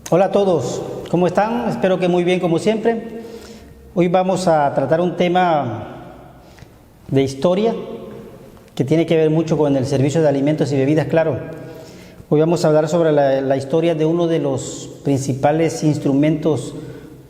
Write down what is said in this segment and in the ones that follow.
Hola a todos, ¿cómo están? Espero que muy bien como siempre. Hoy vamos a tratar un tema de historia que tiene que ver mucho con el servicio de alimentos y bebidas, claro. Hoy vamos a hablar sobre la historia de uno de los principales instrumentos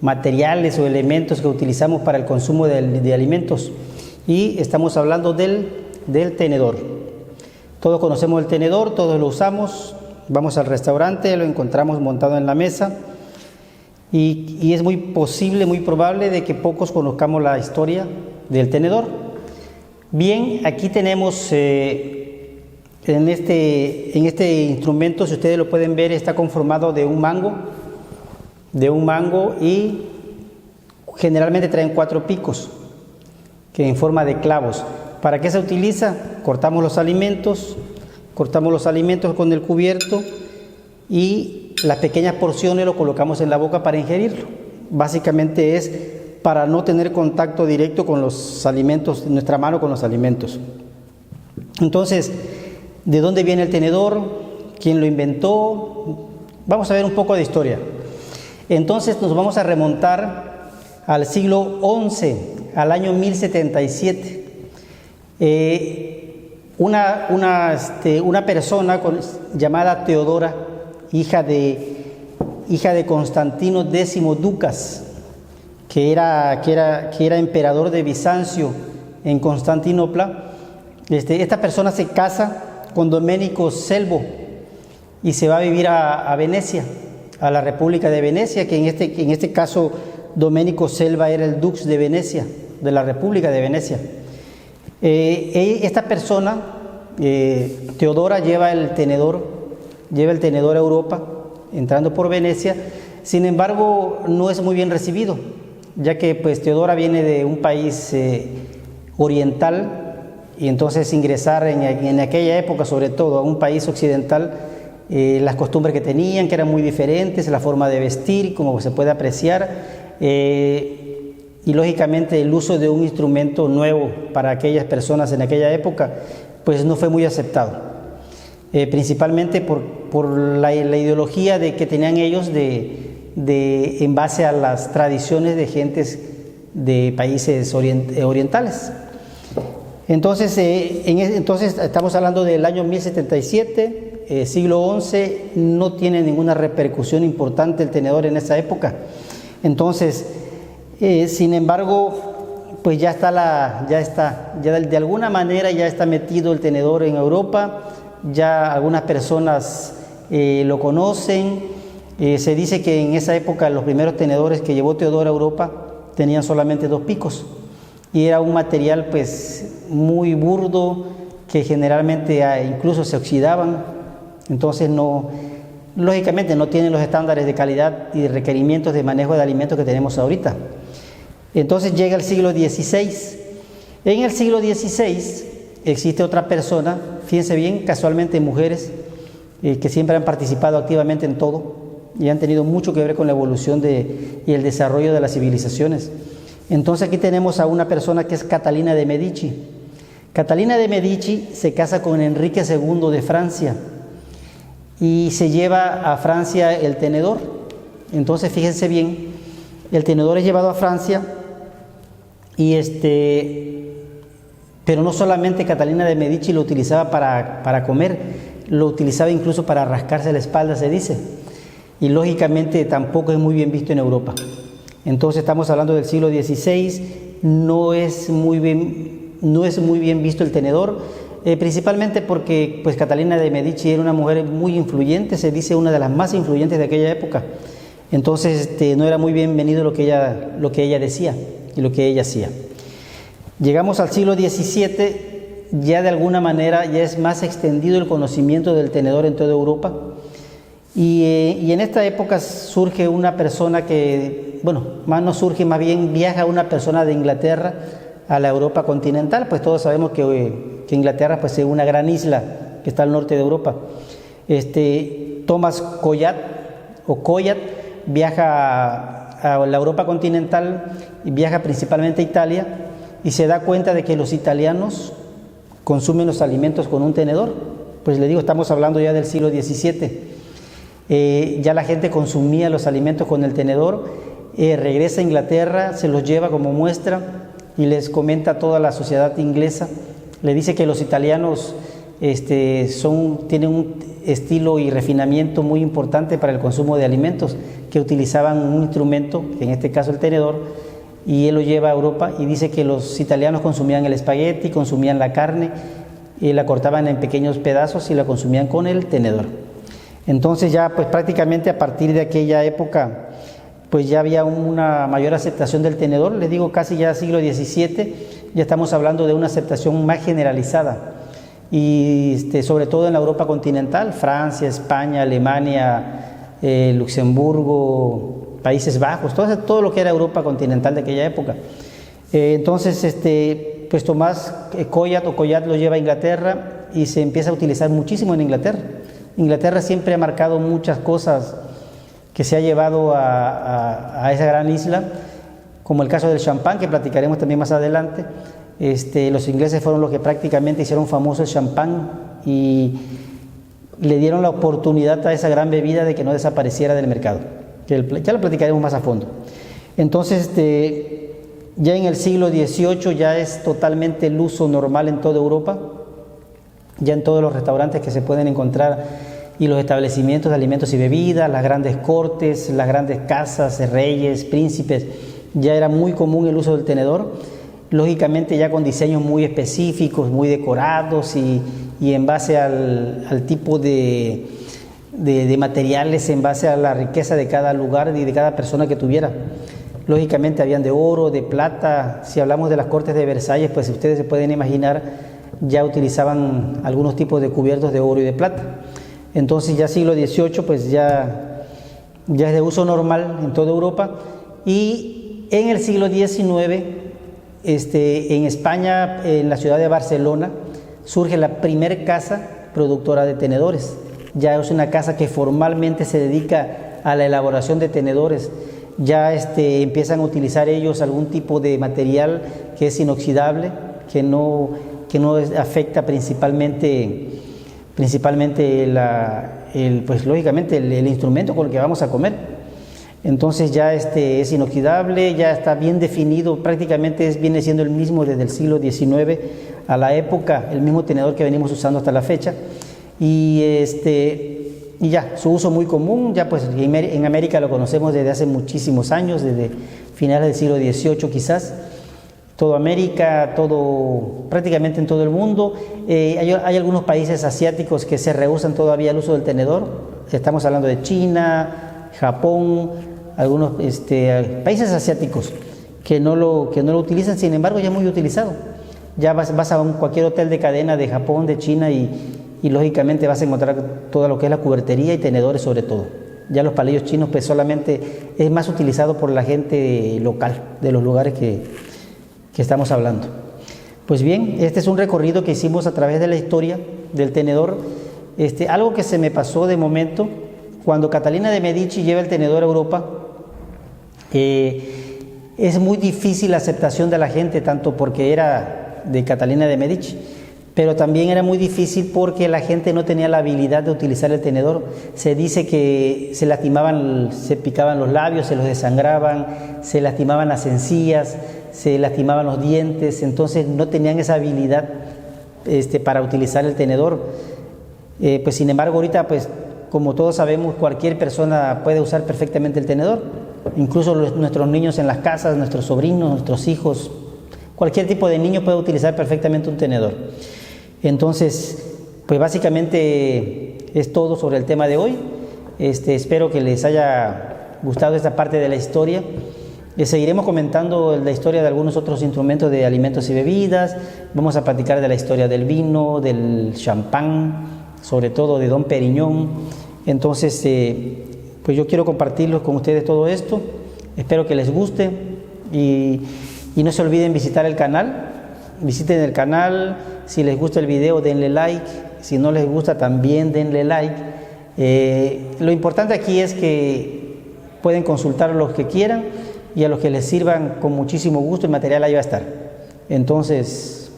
materiales o elementos que utilizamos para el consumo de alimentos, y estamos hablando del tenedor. Todos conocemos el tenedor, todos lo usamos. Vamos al restaurante, lo encontramos montado en la mesa y es muy posible, muy probable de que pocos conozcamos la historia del tenedor. Bien, aquí tenemos en este instrumento, si ustedes lo pueden ver, está conformado de un mango y generalmente traen 4 picos que en forma de clavos. ¿Para qué se utiliza? Cortamos los alimentos con el cubierto y las pequeñas porciones lo colocamos en la boca para ingerirlo. Básicamente es para no tener contacto directo con los alimentos, nuestra mano con los alimentos. Entonces, ¿de dónde viene el tenedor? ¿Quién lo inventó? Vamos a ver un poco de historia. Entonces nos vamos a remontar al siglo XI, al año 1077. Una persona llamada Teodora, hija de Constantino X Ducas, que era emperador de Bizancio en Constantinopla. Esta persona se casa con Domenico Selvo y se va a vivir a Venecia, a la República de Venecia, que en este caso Domenico Selva era el dux de Venecia, de la República de Venecia. Esta persona, Teodora, lleva el tenedor a Europa, entrando por Venecia. Sin embargo, no es muy bien recibido, ya que pues Teodora viene de un país oriental, y entonces ingresar en aquella época, sobre todo a un país occidental, las costumbres que tenían, que eran muy diferentes, la forma de vestir, como se puede apreciar, y lógicamente el uso de un instrumento nuevo para aquellas personas en aquella época pues no fue muy aceptado, principalmente por la ideología que tenían ellos en base a las tradiciones de gentes de países orientales. Entonces estamos hablando del año 1077, siglo XI. No tiene ninguna repercusión importante el tenedor en esa época. Entonces, sin embargo, pues ya de alguna manera ya está metido el tenedor en Europa. Ya algunas personas lo conocen. Se dice que en esa época los primeros tenedores que llevó Teodoro a Europa tenían solamente 2 picos, y era un material pues muy burdo, que generalmente incluso se oxidaban. Entonces lógicamente no tienen los estándares de calidad y requerimientos de manejo de alimentos que tenemos ahorita. Entonces llega el siglo XVI. En el siglo XVI existe otra persona, fíjense bien, casualmente mujeres que siempre han participado activamente en todo y han tenido mucho que ver con la evolución y el desarrollo de las civilizaciones. Entonces aquí tenemos a una persona que es Catalina de Medici. Catalina de Medici se casa con Enrique II de Francia y se lleva a Francia el tenedor. Entonces fíjense bien, el tenedor es llevado a Francia pero no solamente Catalina de Medici lo utilizaba para comer, lo utilizaba incluso para rascarse la espalda, se dice, y lógicamente tampoco es muy bien visto en Europa. Entonces estamos hablando del siglo XVI, no es muy bien visto el tenedor, principalmente porque pues Catalina de Medici era una mujer muy influyente, se dice una de las más influyentes de aquella época. Entonces no era muy bienvenido lo que ella decía y lo que ella hacía. Llegamos al siglo XVII, ya de alguna manera ya es más extendido el conocimiento del tenedor en toda Europa, y en esta época surge una persona más bien viaja una persona de Inglaterra a la Europa continental. Pues todos sabemos que Inglaterra pues, es una gran isla que está al norte de Europa. Thomas Collat viaja a la Europa continental y viaja principalmente a Italia, y se da cuenta de que los italianos consumen los alimentos con un tenedor. Pues le digo, estamos hablando ya del siglo XVII. Ya la gente consumía los alimentos con el tenedor, regresa a Inglaterra, se los lleva como muestra y les comenta a toda la sociedad inglesa. Le dice que los italianos tienen un estilo y refinamiento muy importante para el consumo de alimentos, que utilizaban un instrumento, en este caso el tenedor, y él lo lleva a Europa y dice que los italianos consumían el espagueti, consumían la carne, y la cortaban en pequeños pedazos y la consumían con el tenedor. Entonces ya pues prácticamente a partir de aquella época pues ya había una mayor aceptación del tenedor. Les digo, casi ya siglo XVII ya estamos hablando de una aceptación más generalizada, y sobre todo en la Europa continental, Francia, España, Alemania, Luxemburgo, Países Bajos, todo lo que era Europa continental de aquella época. Entonces pues Tomás Collat lo lleva a Inglaterra y se empieza a utilizar muchísimo en Inglaterra. Inglaterra siempre ha marcado muchas cosas que se ha llevado a esa gran isla, como el caso del champán, que platicaremos también más adelante. Los ingleses fueron los que prácticamente hicieron famoso el champán y le dieron la oportunidad a esa gran bebida de que no desapareciera del mercado. Ya lo platicaremos más a fondo. Entonces, ya en el siglo XVIII ya es totalmente el uso normal en toda Europa, ya en todos los restaurantes que se pueden encontrar y los establecimientos de alimentos y bebidas, las grandes cortes, las grandes casas, reyes, príncipes, ya era muy común el uso del tenedor, lógicamente ya con diseños muy específicos, muy decorados y en base al tipo de materiales, en base a la riqueza de cada lugar y de cada persona que tuviera. Lógicamente habían de oro, de plata. Si hablamos de las cortes de Versalles, pues ustedes se pueden imaginar, ya utilizaban algunos tipos de cubiertos de oro y de plata. Entonces ya siglo XVIII pues ya es de uso normal en toda Europa. Y en el siglo XIX, en España, en la ciudad de Barcelona, surge la primer casa productora de tenedores. Ya es una casa que formalmente se dedica a la elaboración de tenedores. Ya empiezan a utilizar ellos algún tipo de material que es inoxidable, que no afecta principalmente pues lógicamente el instrumento con el que vamos a comer. Entonces ya es inoxidable, ya está bien definido, prácticamente viene siendo el mismo desde el siglo XIX a la época, el mismo tenedor que venimos usando hasta la fecha. Y ya, su uso muy común, ya pues en América lo conocemos desde hace muchísimos años, desde finales del siglo XVIII quizás, toda América, prácticamente en todo el mundo. Hay algunos países asiáticos que se rehúsan todavía al uso del tenedor, estamos hablando de China, Japón, algunos países asiáticos que no lo utilizan, sin embargo ya es muy utilizado. Ya vas a cualquier hotel de cadena de Japón, de China y lógicamente vas a encontrar todo lo que es la cubertería y tenedores sobre todo. Ya los palillos chinos pues solamente es más utilizado por la gente local de los lugares que estamos hablando. Pues bien, este es un recorrido que hicimos a través de la historia del tenedor. Algo que se me pasó de momento, cuando Catalina de Medici lleva el tenedor a Europa, es muy difícil la aceptación de la gente, tanto porque era de Catalina de Medici, pero también era muy difícil porque la gente no tenía la habilidad de utilizar el tenedor. Se dice que se lastimaban, se picaban los labios, se los desangraban, se lastimaban las encías, se lastimaban los dientes, entonces no tenían esa habilidad para utilizar el tenedor. Pues sin embargo ahorita, pues como todos sabemos, cualquier persona puede usar perfectamente el tenedor, incluso nuestros niños en las casas, nuestros sobrinos, nuestros hijos, cualquier tipo de niño puede utilizar perfectamente un tenedor. Entonces, pues básicamente es todo sobre el tema de hoy. Espero que les haya gustado esta parte de la historia. Seguiremos comentando la historia de algunos otros instrumentos de alimentos y bebidas. Vamos a platicar de la historia del vino, del champán, sobre todo de Dom Pérignon. Entonces, pues yo quiero compartirlos con ustedes todo esto. Espero que les guste y no se olviden visitar el canal. Visiten el canal. Si les gusta el video, denle like. Si no les gusta, también denle like. Lo importante aquí es que pueden consultar los que quieran y a los que les sirvan con muchísimo gusto. El material ahí va a estar. Entonces,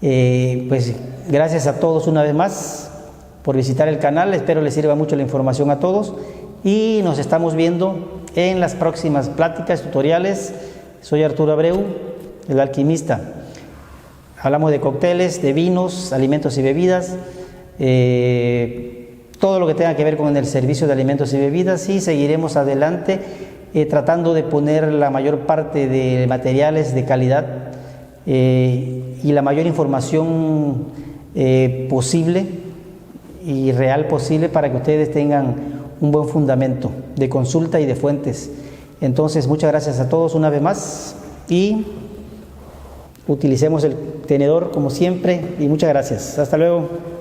pues gracias a todos una vez más por visitar el canal. Espero les sirva mucho la información a todos y nos estamos viendo en las próximas pláticas, tutoriales. Soy Arturo Abreu, el alquimista. Hablamos de cócteles, de vinos, alimentos y bebidas, todo lo que tenga que ver con el servicio de alimentos y bebidas, y seguiremos adelante tratando de poner la mayor parte de materiales de calidad y la mayor información posible y real posible para que ustedes tengan un buen fundamento de consulta y de fuentes. Entonces, muchas gracias a todos una vez más y utilicemos el tenedor como siempre y muchas gracias. Hasta luego.